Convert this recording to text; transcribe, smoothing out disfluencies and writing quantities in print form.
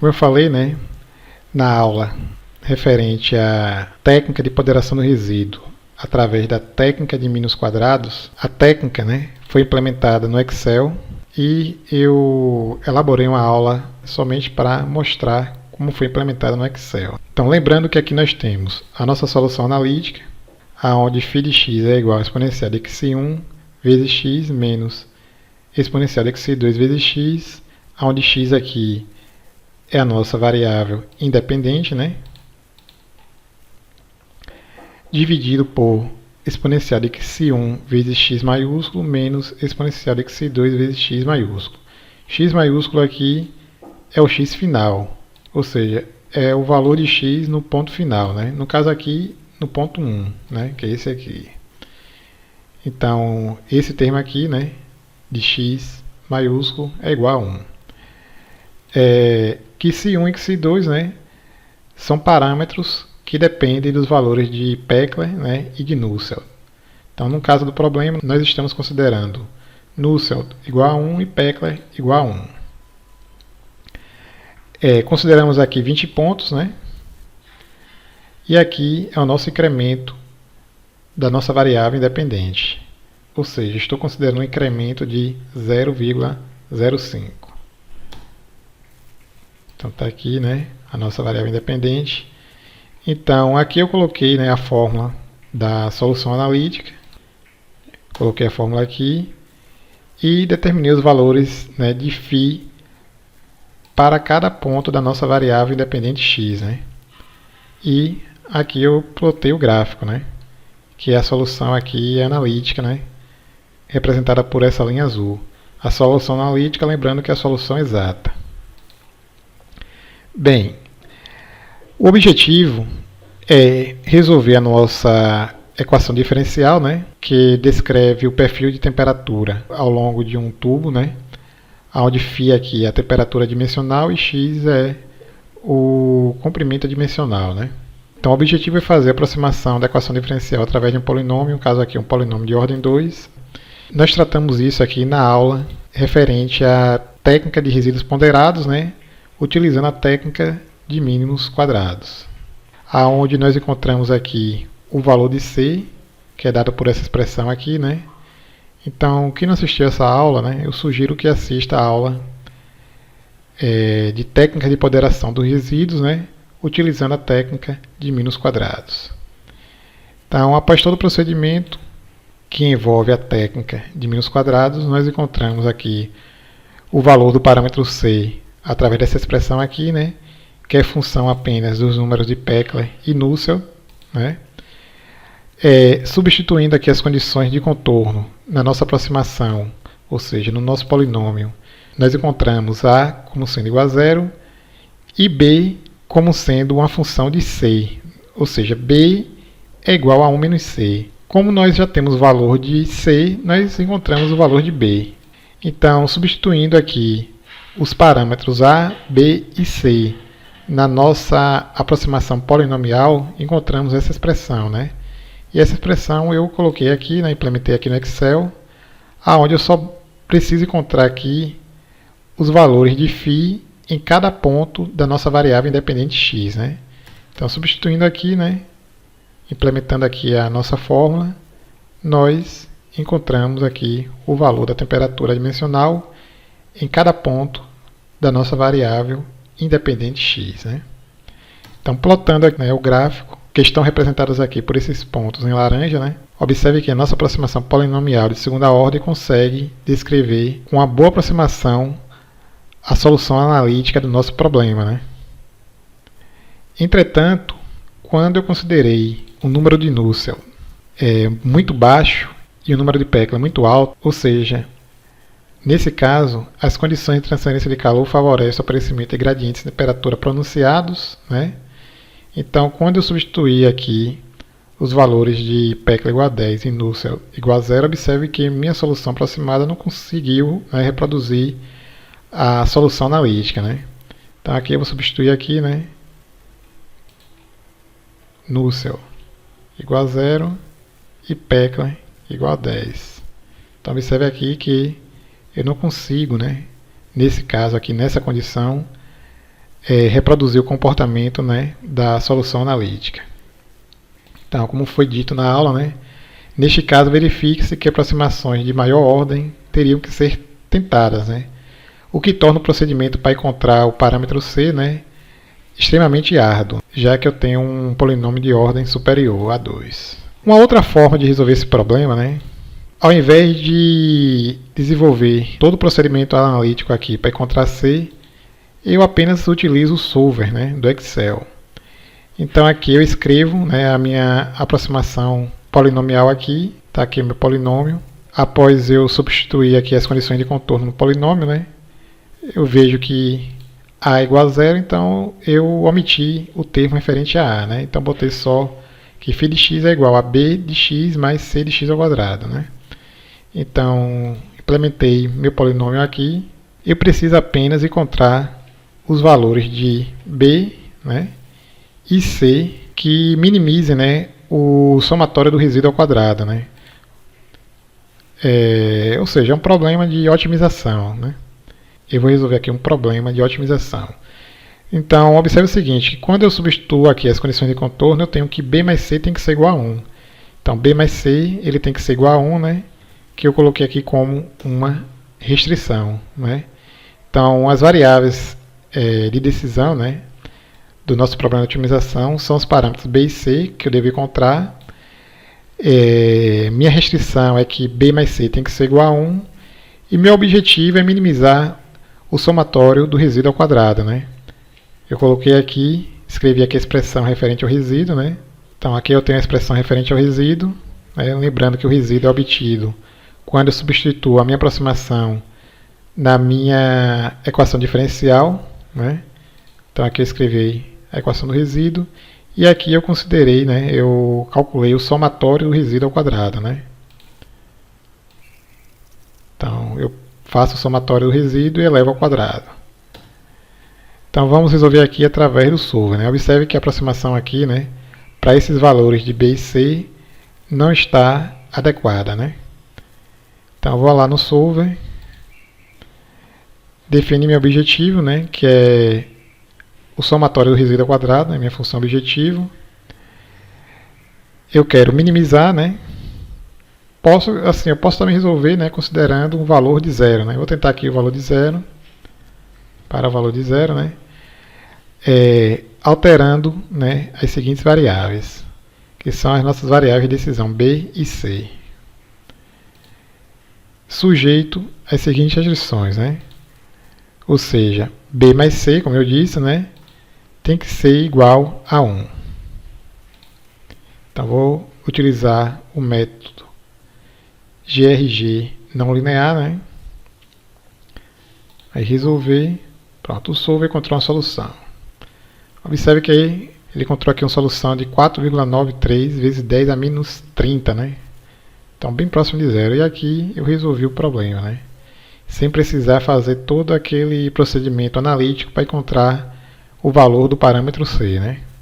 Como eu falei, né, na aula referente à técnica de ponderação do resíduo através da técnica de mínimos quadrados, a técnica, né, foi implementada no Excel e eu elaborei uma aula somente para mostrar como foi implementada no Excel. Então, lembrando que aqui nós temos a nossa solução analítica, onde φ de x é igual a exponencial de x1 vezes x menos exponencial de x2 vezes x, onde x aqui é a nossa variável independente, né? Dividido por exponencial de x1 vezes x maiúsculo menos exponencial de x2 vezes x maiúsculo. X maiúsculo aqui é o x final, ou seja, é o valor de x no ponto final, né? No caso aqui, no ponto 1, né? Que é esse aqui. Então, esse termo aqui, né, de x maiúsculo é igual a 1. Que x1 e x2, né, são parâmetros que dependem dos valores de Peclet, né, e de Nusselt. Então, no caso do problema, nós estamos considerando Nusselt igual a 1 e Peclet igual a 1. Consideramos aqui 20 pontos, né? E aqui é o nosso incremento da nossa variável independente. Ou seja, estou considerando um incremento de 0,05. Então está aqui, né, a nossa variável independente. Então aqui eu coloquei, né, a fórmula da solução analítica. Coloquei a fórmula aqui e determinei os valores, né, de φ para cada ponto da nossa variável independente x, né? E aqui eu plotei o gráfico, né, que é a solução aqui analítica, né, representada por essa linha azul. A solução analítica, lembrando que é a solução exata. Bem, o objetivo é resolver a nossa equação diferencial, né, que descreve o perfil de temperatura ao longo de um tubo, né, onde φ aqui é a temperatura dimensional e x é o comprimento dimensional, né. Então, o objetivo é fazer a aproximação da equação diferencial através de um polinômio, no caso aqui um polinômio de ordem 2. Nós tratamos isso aqui na aula referente à técnica de resíduos ponderados, né, utilizando a técnica de mínimos quadrados, aonde nós encontramos aqui o valor de C, que é dado por essa expressão aqui, né. Então, quem não assistiu essa aula, né, eu sugiro que assista a aula de técnica de ponderação dos resíduos, né, utilizando a técnica de mínimos quadrados. Então, após todo o procedimento que envolve a técnica de mínimos quadrados, nós encontramos aqui o valor do parâmetro C através dessa expressão aqui, né, que é função apenas dos números de Peclet e Nusselt, né. Substituindo aqui as condições de contorno na nossa aproximação, ou seja, no nosso polinômio, nós encontramos A como sendo igual a 0 e B como sendo uma função de C, ou seja, B é igual a 1 menos C. Como nós já temos o valor de C, nós encontramos o valor de B. Então, substituindo aqui os parâmetros A, B e C na nossa aproximação polinomial, encontramos essa expressão, né? E essa expressão eu coloquei aqui, né, implementei aqui no Excel, aonde eu só preciso encontrar aqui os valores de φ em cada ponto da nossa variável independente x, né? Então, substituindo aqui, né, implementando aqui a nossa fórmula, nós encontramos aqui o valor da temperatura dimensional em cada ponto da nossa variável independente x, né? Então, plotando aqui, né, o gráfico, que estão representados aqui por esses pontos em laranja, né? Observe que a nossa aproximação polinomial de segunda ordem consegue descrever com uma boa aproximação a solução analítica do nosso problema, né? Entretanto, quando eu considerei o número de Nusselt muito baixo e o número de Peclet muito alto, ou seja, nesse caso, as condições de transferência de calor favorecem o aparecimento de gradientes de temperatura pronunciados, né? Então, quando eu substituir aqui os valores de Peclet igual a 10 e Nusselt igual a 0, observe que minha solução aproximada não conseguiu, né, reproduzir a solução analítica, né? Então, aqui eu vou substituir aqui, né, Nusselt igual a 0 e Peclet igual a 10. Então, observe aqui que eu não consigo, né, nesse caso aqui, nessa condição, reproduzir o comportamento, né, da solução analítica. Então, como foi dito na aula, né, neste caso verifique-se que aproximações de maior ordem teriam que ser tentadas, né, o que torna o procedimento para encontrar o parâmetro C, né, extremamente árduo, já que eu tenho um polinômio de ordem superior a 2. Uma outra forma de resolver esse problema, né, ao invés de desenvolver todo o procedimento analítico aqui para encontrar C, eu apenas utilizo o solver, né, do Excel. Então aqui eu escrevo, né, a minha aproximação polinomial aqui, está aqui o meu polinômio. Após eu substituir aqui as condições de contorno no polinômio, né, eu vejo que A é igual a zero, então eu omiti o termo referente a A, né, então botei só que φ de x é igual a B de x mais C de x ao quadrado, né. Então, implementei meu polinômio aqui. Eu preciso apenas encontrar os valores de B, né, e C que minimizem, né, o somatório do resíduo ao quadrado, né. Ou seja, é um problema de otimização, né. Eu vou resolver aqui um problema de otimização. Então, observe o seguinte, quando eu substituo aqui as condições de contorno, eu tenho que B mais C tem que ser igual a 1. Então, B mais C ele tem que ser igual a 1, né, que eu coloquei aqui como uma restrição, né. Então, as variáveis de decisão, né, do nosso problema de otimização são os parâmetros B e C que eu devo encontrar. Minha restrição é que B mais C tem que ser igual a 1 e meu objetivo é minimizar o somatório do resíduo ao quadrado, né. Eu coloquei aqui, escrevi aqui a expressão referente ao resíduo, né. Então aqui eu tenho a expressão referente ao resíduo, né, lembrando que o resíduo é obtido quando eu substituo a minha aproximação na minha equação diferencial, né? Então aqui eu escrevi a equação do resíduo e aqui eu considerei, né, eu calculei o somatório do resíduo ao quadrado, né? Então eu faço o somatório do resíduo e elevo ao quadrado. Então vamos resolver aqui através do solver, né? Observe que a aproximação aqui, né, para esses valores de B e C não está adequada, né? Então eu vou lá no solver, definir meu objetivo, né, que é o somatório do resíduo ao quadrado, né, minha função objetivo. Eu quero minimizar, né. Eu posso também resolver, né, considerando um valor de zero, né. Eu vou tentar aqui o valor de zero, para o valor de zero, né, alterando, né, as seguintes variáveis, que são as nossas variáveis de decisão B e C, sujeito às seguintes restrições, né. Ou seja, B mais C, como eu disse, né, tem que ser igual a 1. Então, vou utilizar o método GRG não linear, né? Aí resolver, pronto, o solver encontrou uma solução. Observe que aí ele encontrou aqui uma solução de 4,93 vezes 10 a menos 30, né? Então, bem próximo de zero. E aqui eu resolvi o problema, né? Sem precisar fazer todo aquele procedimento analítico para encontrar o valor do parâmetro C, né?